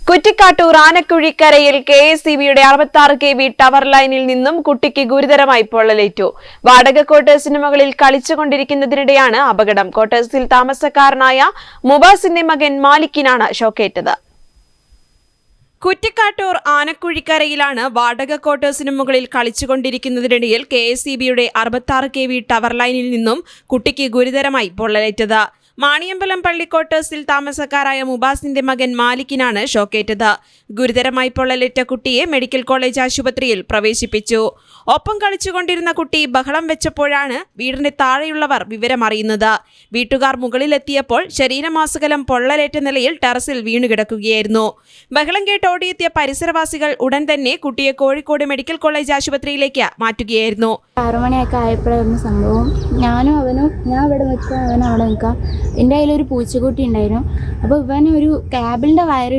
Kuttikkattoor ആനക്കുഴിക്കരയിൽ KSEBയുടെ 66 kV tower ലൈനിൽ നിന്നും കുട്ടിക്ക് ഗുരുതരമായി പൊള്ളലേറ്റു. വാടക ക്വാർട്ടേഴ്സിന് മുകളിൽ കളിച്ചുകൊണ്ടിരിക്കുന്നതിനിടെയാണ് അപകടം. ക്വാർട്ടേഴ്സിൽ താമസക്കാരനായ മുബാസിന്റെ മകൻ മാലിക്കിനാണ് ഷോക്കേറ്റത്. കുറ്റിക്കാട്ടൂർ ആനക്കുഴിക്കരയിലാണ് വാടക ക്വാർട്ടേഴ്സിന് മുകളിൽ കളിച്ചുകൊണ്ടിരിക്കുന്നതിനിടയിൽ KSEBയുടെ 66 kV ടവർ ലൈനിൽ നിന്നും കുട്ടിക്ക് ഗുരുതരമായി പൊള്ളലേറ്റത്. മാണിയമ്പലം പള്ളി ക്വാർട്ടേഴ്സിൽ താമസക്കാരായ മുബാസിന്റെ മകൻ മാലിക്കിനാണ് ഷോക്കേറ്റത്. ഗുരുതരമായി പൊള്ളലേറ്റ കുട്ടിയെ മെഡിക്കൽ കോളേജ് ആശുപത്രിയിൽ പ്രവേശിപ്പിച്ചു. ഒപ്പം കളിച്ചുകൊണ്ടിരുന്ന കുട്ടി ബഹളം വെച്ചപ്പോഴാണ് വീടിന്റെ താഴെയുള്ളവർ വിവരമറിയുന്നത്. വീട്ടുകാർ മുകളിലെത്തിയപ്പോൾ ശരീരമാസകലം പൊള്ളലേറ്റ നിലയിൽ ടെറസിൽ വീണുകിടക്കുകയായിരുന്നു. ബഹളം കേട്ട് ഓടിയെത്തിയ പരിസരവാസികൾ ഉടൻ തന്നെ കുട്ടിയെ കോഴിക്കോട് മെഡിക്കൽ കോളേജ് ആശുപത്രിയിലേക്ക് മാറ്റുകയായിരുന്നു. 6 മണിയൊക്കെ ആയപ്പോഴായിരുന്നു സംഭവം. ഞാൻ ഇവിടെ നിൽക്കുക, അവൻ അവിടെ നിൽക്കാം. എൻ്റെ കയ്യിലൊരു പൂച്ചക്കുട്ടി ഉണ്ടായിരുന്നു. അപ്പോൾ ഇവനൊരു കേബിളിൻ്റെ വയറ്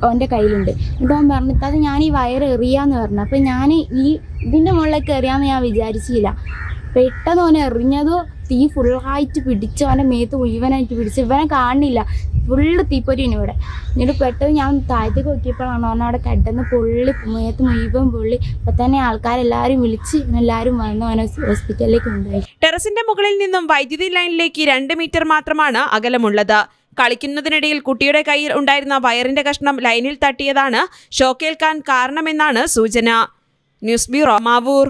അവൻ്റെ കയ്യിലുണ്ട്. എന്നിട്ട് അവൻ പറഞ്ഞിട്ട് അത് ഞാൻ ഈ വയറ് എറിയാന്ന് പറഞ്ഞു. അപ്പോൾ ഞാൻ ഇതിൻ്റെ മുകളിലേക്ക് എറിയാമെന്ന് ഞാൻ വിചാരിച്ചില്ല. പെട്ടെന്ന് അവനെ എറിഞ്ഞതോ തീ ഫുള്ളായിട്ട് പിടിച്ച് അവൻ്റെ മേത്ത് മുഴുവനായിട്ട് പിടിച്ച് ഇവനെ കാണില്ല, ഫുള്ള് തീപ്പൊരിയാണ് ഇവിടെ. എന്നിട്ട് പെട്ടെന്ന് ഞാൻ താഴത്തേക്ക് നോക്കിയപ്പോഴാണ് അവൻ അവിടെ കിടന്ന് പൊള്ളി മേത്ത് മുഴുവൻ പൊള്ളി. അപ്പം തന്നെ ആൾക്കാരെല്ലാവരും വിളിച്ച് എല്ലാവരും വന്ന് അവനെ ഹോസ്പിറ്റലിലേക്ക് കൊണ്ടുപോയി. ടെറസിന്റെ മുകളിൽ നിന്നും വൈദ്യുതി ലൈനിലേക്ക് 2 മീറ്റർ മാത്രമാണ് അകലമുള്ളത്. കളിക്കുന്നതിനിടയിൽ കുട്ടിയുടെ കയ്യിൽ ഉണ്ടായിരുന്ന വയറിന്റെ കഷ്ണം ലൈനിൽ തട്ടിയതാണ് ഷോക്കേൽക്കാൻ കാരണമെന്നാണ് സൂചന. News bureau, Mavoor.